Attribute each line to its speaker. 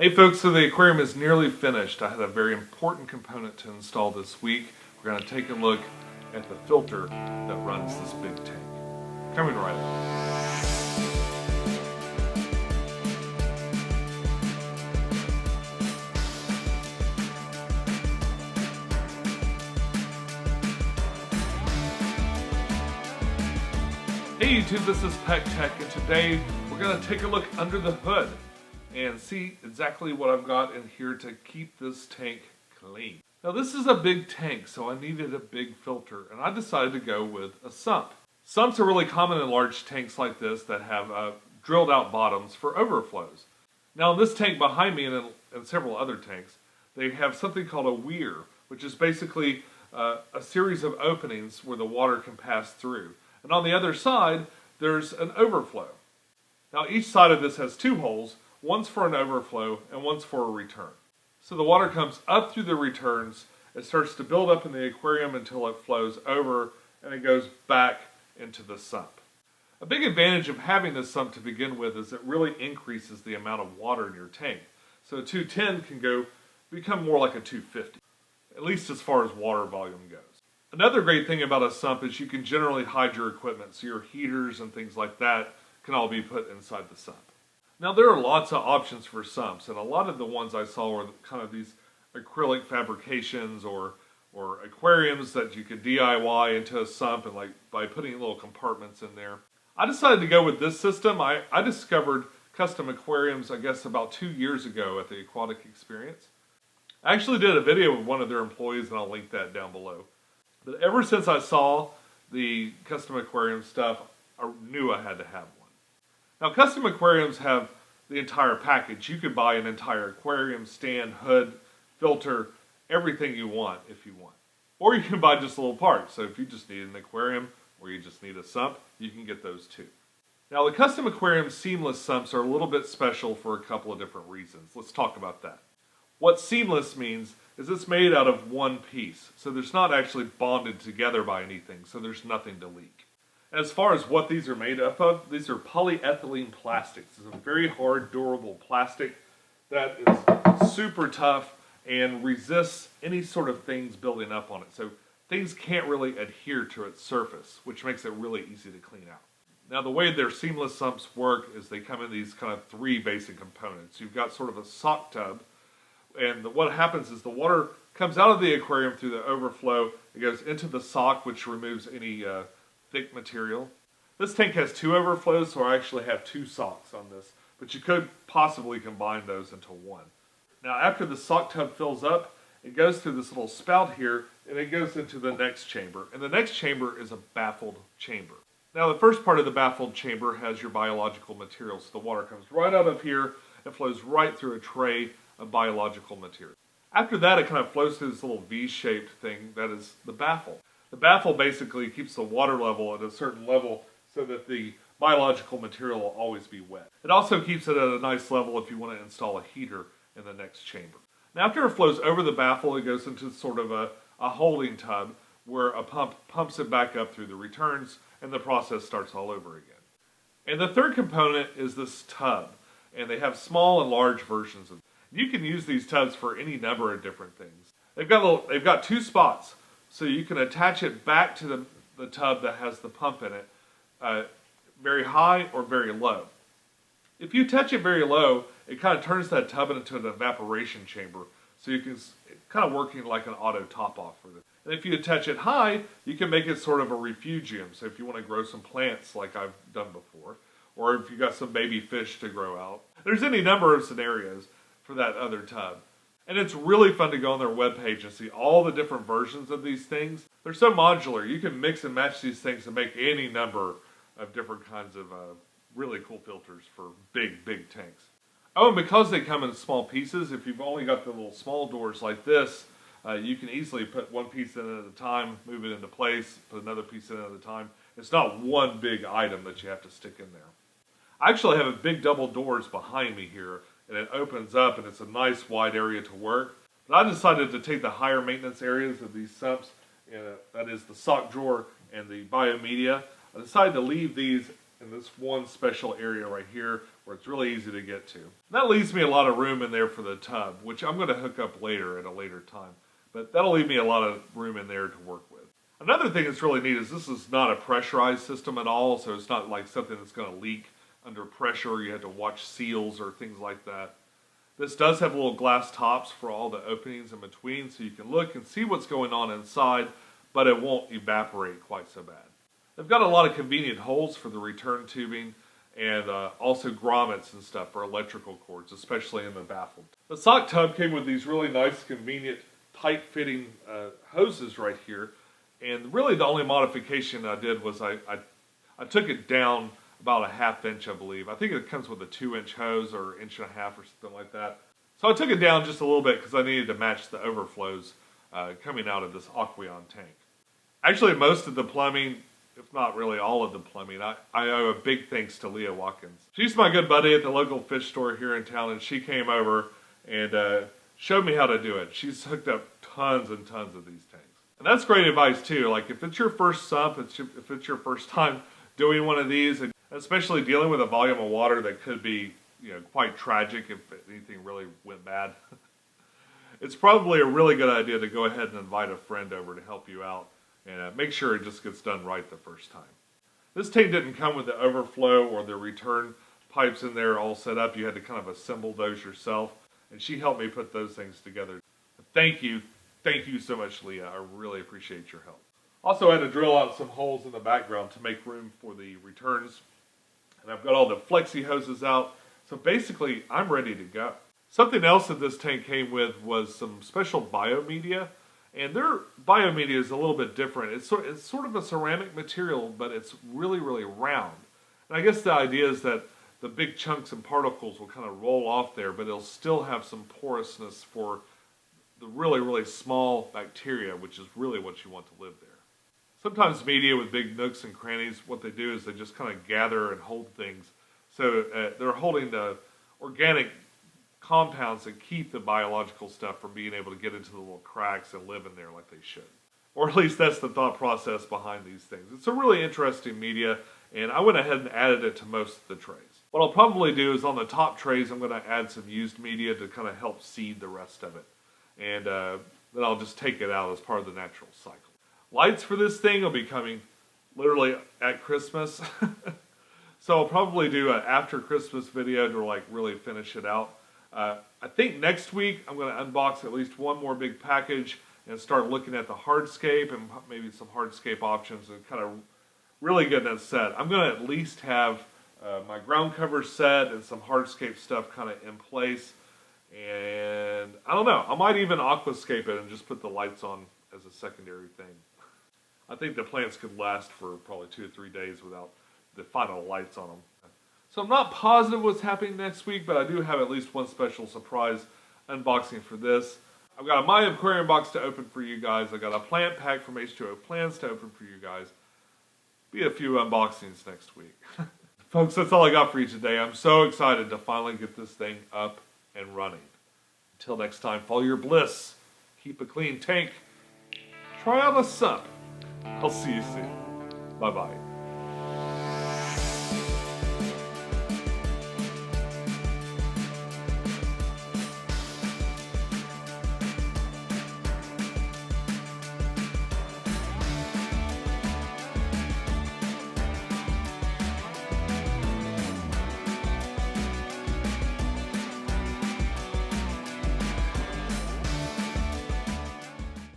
Speaker 1: Hey folks, so the aquarium is nearly finished. I had a very important component to install this week. We're going to take a look at the filter that runs this big tank. Coming right up. Hey YouTube, this is Pecktec, and today we're going to take a look under the hood and see exactly what I've got in here to keep this tank clean. Now this is a big tank, so I needed a big filter, and I decided to go with a sump. Sumps are really common in large tanks like this that have drilled out bottoms for overflows. Now in this tank behind me and in several other tanks, they have something called a weir, which is basically a series of openings where the water can pass through. And on the other side, there's an overflow. Now each side of this has two holes, one's for an overflow and one's for a return. So the water comes up through the returns, it starts to build up in the aquarium until it flows over and it goes back into the sump. A big advantage of having this sump to begin with is it really increases the amount of water in your tank. So a 210 can become more like a 250, at least as far as water volume goes. Another great thing about a sump is you can generally hide your equipment, so your heaters and things like that can all be put inside the sump. Now there are lots of options for sumps, and a lot of the ones I saw were kind of these acrylic fabrications or aquariums that you could DIY into a sump and by putting little compartments in there. I decided to go with this system. I discovered Custom Aquariums, I guess, about 2 years ago at the Aquatic Experience. I actually did a video with one of their employees, and I'll link that down below. But ever since I saw the Custom Aquarium stuff, I knew I had to have one. Now, Custom Aquariums have the entire package. You could buy an entire aquarium, stand, hood, filter, everything you want if you want. Or you can buy just a little part. So if you just need an aquarium or you just need a sump, you can get those too. Now, the Custom Aquarium seamless sumps are a little bit special for a couple of different reasons. Let's talk about that. What seamless means is it's made out of one piece. So there's not actually bonded together by anything, so there's nothing to leak. As far as what these are made up of, these are polyethylene plastics. It's a very hard, durable plastic that is super tough and resists any sort of things building up on it. So things can't really adhere to its surface, which makes it really easy to clean out. Now the way their seamless sumps work is they come in these kind of three basic components. You've got sort of a sock tub, and what happens is the water comes out of the aquarium through the overflow. It goes into the sock, which removes any thick material. This tank has two overflows, so I actually have two socks on this, but you could possibly combine those into one. Now after the sock tub fills up, it goes through this little spout here, and it goes into the next chamber. And the next chamber is a baffled chamber. Now the first part of the baffled chamber has your biological material, so the water comes right out of here and flows right through a tray of biological material. After that, it kind of flows through this little V-shaped thing that is the baffle. The baffle basically keeps the water level at a certain level so that the biological material will always be wet. It also keeps it at a nice level if you want to install a heater in the next chamber. Now after it flows over the baffle, it goes into sort of a holding tub where a pump pumps it back up through the returns, and the process starts all over again. And the third component is this tub, and they have small and large versions of it. You can use these tubs for any number of different things. They've got two spots, so you can attach it back to the tub that has the pump in it, very high or very low. If you touch it very low, it kind of turns that tub into an evaporation chamber, so you can kind of working like an auto top off for it. And if you attach it high, you can make it sort of a refugium. So if you want to grow some plants like I've done before, or if you got some baby fish to grow out, there's any number of scenarios for that other tub. And it's really fun to go on their webpage and see all the different versions of these things. They're so modular. You can mix and match these things and make any number of different kinds of really cool filters for big, big tanks. Oh, and because they come in small pieces, if you've only got the little small doors like this, you can easily put one piece in at a time, move it into place, put another piece in at a time. It's not one big item that you have to stick in there. I actually have a big double doors behind me here, and it opens up and it's a nice wide area to work. But I decided to take the higher maintenance areas of these sumps, that is the sock drawer and the biomedia. I decided to leave these in this one special area right here where it's really easy to get to. And that leaves me a lot of room in there for the tub, which I'm going to hook up later at a later time. But that'll leave me a lot of room in there to work with. Another thing that's really neat is this is not a pressurized system at all, so it's not like something that's going to leak under pressure. You have to watch seals or things like that. This does have little glass tops for all the openings in between, so you can look and see what's going on inside, but it won't evaporate quite so bad. They've got a lot of convenient holes for the return tubing, and also grommets and stuff for electrical cords, especially in the baffle. The sock tub came with these really nice, convenient, tight-fitting hoses right here, and really the only modification I did was I took it down about a 1/2 inch, I believe. I think it comes with a 2-inch hose or 1.5 inches or something like that. So I took it down just a little bit because I needed to match the overflows coming out of this Aquarium tank. Actually, most of the plumbing, if not really all of the plumbing, I owe a big thanks to Leah Watkins. She's my good buddy at the local fish store here in town, and she came over and showed me how to do it. She's hooked up tons and tons of these tanks. And that's great advice too. Like if it's your first sump, if it's your first time doing one of these, and especially dealing with a volume of water that could be, quite tragic if anything really went bad, it's probably a really good idea to go ahead and invite a friend over to help you out and make sure it just gets done right the first time. This tank didn't come with the overflow or the return pipes in there all set up. You had to kind of assemble those yourself, and she helped me put those things together. Thank you so much, Leah. I really appreciate your help. Also, I had to drill out some holes in the background to make room for the returns, and I've got all the flexi hoses out, so basically I'm ready to go. Something else that this tank came with was some special biomedia, and their biomedia is a little bit different. It's sort of a ceramic material, but it's really, really round. And I guess the idea is that the big chunks and particles will kind of roll off there, but it'll still have some porousness for the really, really small bacteria, which is really what you want to live there. Sometimes media with big nooks and crannies, what they do is they just kind of gather and hold things. So they're holding the organic compounds that keep the biological stuff from being able to get into the little cracks and live in there like they should. Or at least that's the thought process behind these things. It's a really interesting media, and I went ahead and added it to most of the trays. What I'll probably do is on the top trays, I'm going to add some used media to kind of help seed the rest of it. And then I'll just take it out as part of the natural cycle. Lights for this thing will be coming literally at Christmas. So I'll probably do an after Christmas video to like really finish it out. I think next week I'm going to unbox at least one more big package and start looking at the hardscape and maybe some hardscape options and kind of really getting that set. I'm going to at least have my ground cover set and some hardscape stuff kind of in place. And I don't know, I might even aquascape it and just put the lights on as a secondary thing. I think the plants could last for probably 2 or 3 days without the final lights on them. So I'm not positive what's happening next week, but I do have at least one special surprise unboxing for this. I've got a My Aquarium box to open for you guys. I've got a plant pack from H2O Plants to open for you guys. Be a few unboxings next week. Folks, that's all I got for you today. I'm so excited to finally get this thing up and running. Until next time, follow your bliss. Keep a clean tank. Try out a Sump. I'll see you soon. Bye-bye.